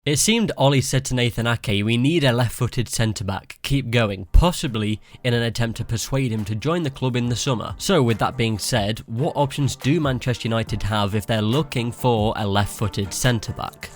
It seemed Ole said to Nathan Ake, "We need a left-footed centre-back, keep going," possibly in an attempt to persuade him to join the club in the summer. So with that being said, what options do Manchester United have if they're looking for a left-footed centre-back?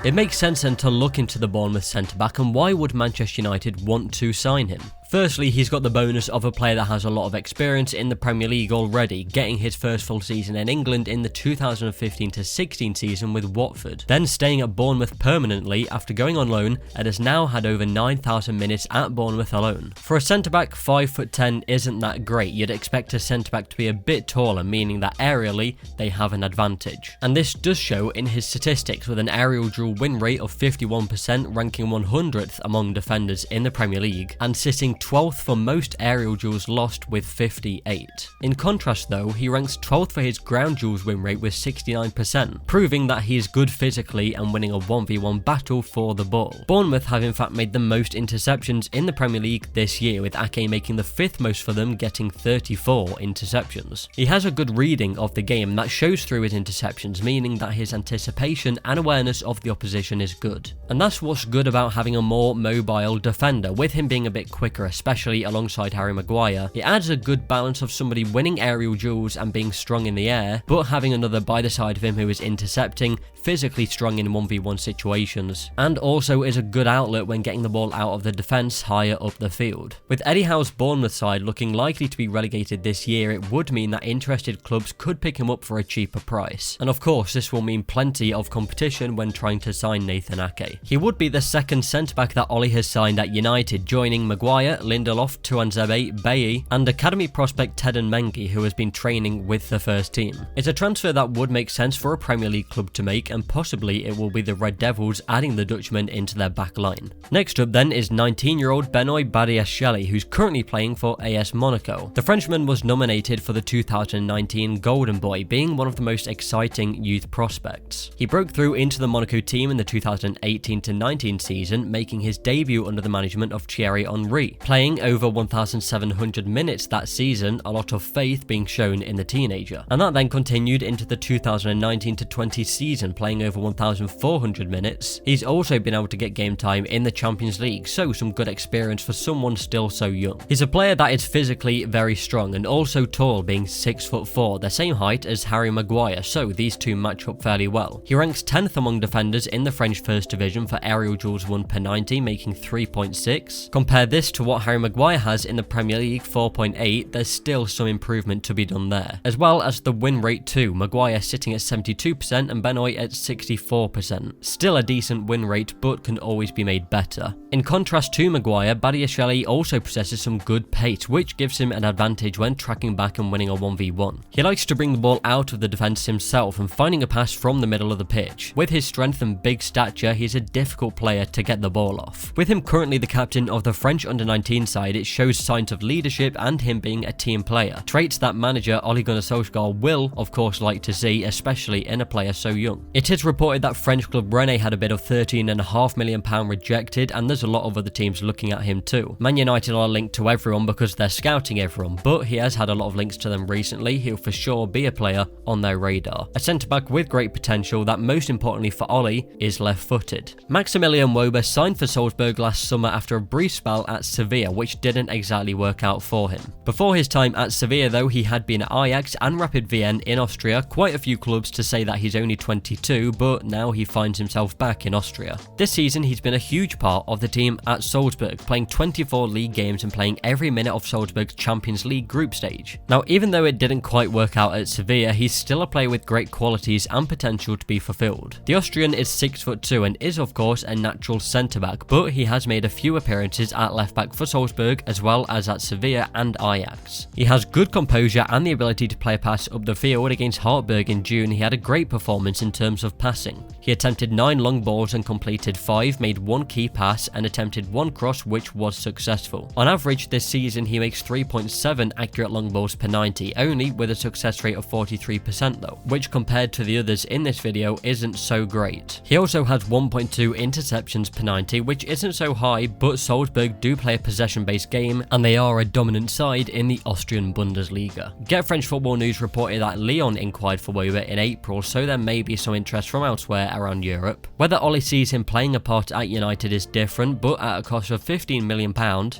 It makes sense then to look into the Bournemouth centre-back, and why would Manchester United want to sign him? Firstly, he's got the bonus of a player that has a lot of experience in the Premier League already, getting his first full season in England in the 2015-16 season with Watford, then staying at Bournemouth permanently after going on loan and has now had over 9,000 minutes at Bournemouth alone. For a centre-back, 5'10" isn't that great. You'd expect a centre-back to be a bit taller, meaning that aerially they have an advantage. And this does show in his statistics, with an aerial duel win rate of 51%, ranking 100th among defenders in the Premier League, and sitting 12th for most aerial duels lost with 58. In contrast though, he ranks 12th for his ground duels win rate with 69%, proving that he is good physically and winning a 1v1 battle for the ball. Bournemouth have in fact made the most interceptions in the Premier League this year, with Ake making the 5th most for them, getting 34 interceptions. He has a good reading of the game that shows through his interceptions, meaning that his anticipation and awareness of the opposition is good. And that's what's good about having a more mobile defender, with him being a bit quicker, especially alongside Harry Maguire. It adds a good balance of somebody winning aerial duels and being strong in the air, but having another by the side of him who is intercepting, physically strong in 1v1 situations, and also is a good outlet when getting the ball out of the defence higher up the field. With Eddie Howe's Bournemouth side looking likely to be relegated this year, it would mean that interested clubs could pick him up for a cheaper price. And of course, this will mean plenty of competition when trying to sign Nathan Ake. He would be the second centre-back that Ole has signed at United, joining Maguire, Lindelof, Tuanzebe, Bailly, and academy prospect Teden Mengi, who has been training with the first team. It's a transfer that would make sense for a Premier League club to make, and possibly it will be the Red Devils adding the Dutchman into their back line. Next up then is 19-year-old Benoît Badiashile, who's currently playing for AS Monaco. The Frenchman was nominated for the 2019 Golden Boy, being one of the most exciting youth prospects. He broke through into the Monaco team in the 2018-19 season, making his debut under the management of Thierry Henry, playing over 1,700 minutes that season, a lot of faith being shown in the teenager. And that then continued into the 2019-20 season, playing over 1,400 minutes. He's also been able to get game time in the Champions League, so some good experience for someone still so young. He's a player that is physically very strong and also tall, being 6'4", the same height as Harry Maguire, so these two match up fairly well. He ranks 10th among defenders in the French First Division for aerial duels won per 90, making 3.6. Compare this to what Harry Maguire has in the Premier League, 4.8, there's still some improvement to be done there. As well as the win rate too, Maguire sitting at 72% and Benoît at 64%. Still a decent win rate, but can always be made better. In contrast to Maguire, Badiashile also possesses some good pace, which gives him an advantage when tracking back and winning a 1v1. He likes to bring the ball out of the defence himself and finding a pass from the middle of the pitch. With his strength and big stature, he's a difficult player to get the ball off. With him currently the captain of the French under-19 side, it shows signs of leadership and him being a team player, traits that manager Ole Gunnar Solskjaer will of course like to see, especially in a player so young. It is reported that French club Rennes had a bid of £13.5 million rejected, and there's a lot of other teams looking at him too. Man United are linked to everyone because they're scouting everyone, but he has had a lot of links to them recently. He'll for sure be a player on their radar. A centre-back with great potential that, most importantly for Ole, is left-footed. Maximilian Wöber signed for Salzburg last summer after a brief spell at Sevilla, which didn't exactly work out for him. Before his time at Sevilla though, he had been at Ajax and Rapid Vienna in Austria, quite a few clubs to say that he's only 22, but now he finds himself back in Austria. This season he's been a huge part of the team at Salzburg, playing 24 league games and playing every minute of Salzburg's Champions League group stage. Now, even though it didn't quite work out at Sevilla, he's still a player with great qualities and potential to be fulfilled. The Austrian is 6'2" and is of course a natural centre-back, but he has made a few appearances at left-back for Salzburg as well as at Sevilla and Ajax. He has good composure and the ability to play a pass up the field. Against Hartberg in June, he had a great performance in terms terms of passing. He attempted 9 long balls and completed 5, made 1 key pass and attempted 1 cross, which was successful. On average this season he makes 3.7 accurate long balls per 90, only with a success rate of 43% though, which compared to the others in this video isn't so great. He also has 1.2 interceptions per 90, which isn't so high, but Salzburg do play a possession-based game and they are a dominant side in the Austrian Bundesliga. Get French Football News reported that Lyon inquired for Wöber in April, so there may be some interest from elsewhere around Europe. Whether Ole sees him playing a part at United is different, but at a cost of £15 million,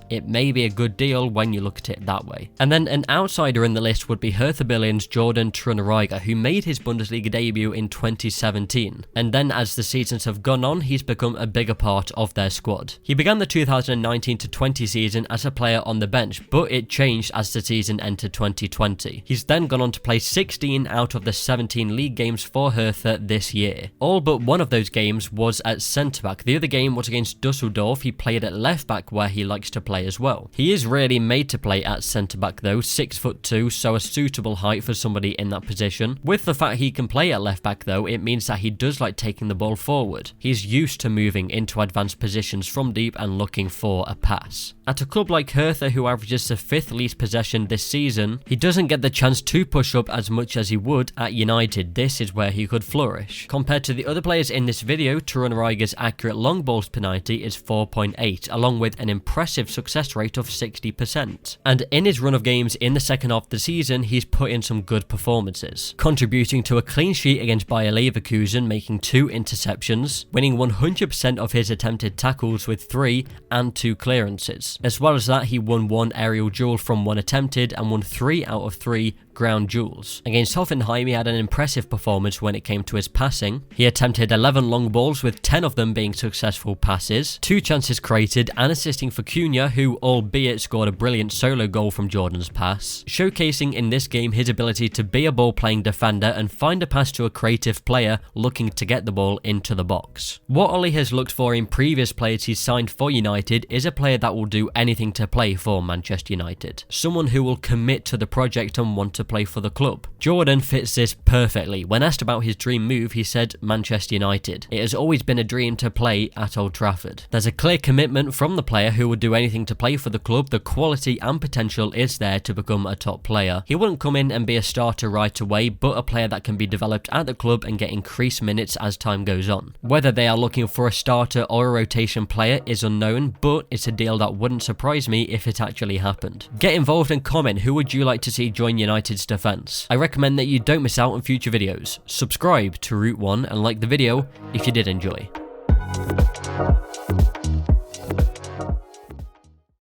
it may be a good deal when you look at it that way. And then an outsider in the list would be Hertha Berlin's Jordan Torunarigha, who made his Bundesliga debut in 2017, and then as the seasons have gone on, he's become a bigger part of their squad. He began the 2019-20 season as a player on the bench, but it changed as the season entered 2020. He's then gone on to play 16 out of the 17 league games for Hertha this year. All but one of those games was at centre-back. The other game was against Dusseldorf. He played at left-back where he likes to play as well. He is really made to play at centre-back though, 6'2", so a suitable height for somebody in that position. With the fact he can play at left-back though, it means that he does like taking the ball forward. He's used to moving into advanced positions from deep and looking for a pass. At a club like Hertha, who averages the 5th least possession this season, he doesn't get the chance to push up as much as he would at United. This is where he could flourish. Compared to the other players in this video, Torunarigha's accurate long balls per 90 is 4.8, along with an impressive success rate of 60%. And in his run of games in the second half of the season, he's put in some good performances, contributing to a clean sheet against Bayer Leverkusen, making 2 interceptions, winning 100% of his attempted tackles with 3 and 2 clearances. As well as that, he won 1 aerial duel from 1 attempted and won 3 out of 3 ground duels. Against Hoffenheim, he had an impressive performance when it came to his passing. He attempted 11 long balls, with 10 of them being successful passes, 2 chances created, and assisting for Cunha, who albeit scored a brilliant solo goal from Jordan's pass, showcasing in this game his ability to be a ball-playing defender and find a pass to a creative player looking to get the ball into the box. What Ole has looked for in previous players he's signed for United is a player that will do anything to play for Manchester United, someone who will commit to the project and want to play for the club. Jordan fits this perfectly. When asked about his dream move, he said Manchester United. It has always been a dream to play at Old Trafford. There's a clear commitment from the player who would do anything to play for the club. The quality and potential is there to become a top player. He wouldn't come in and be a starter right away, but a player that can be developed at the club and get increased minutes as time goes on. Whether they are looking for a starter or a rotation player is unknown, but it's a deal that wouldn't surprise me if it actually happened. Get involved and comment, who would you like to see join United's defence? I recommend that you don't miss out on future videos. Subscribe to Route 1 and like the video if you did enjoy.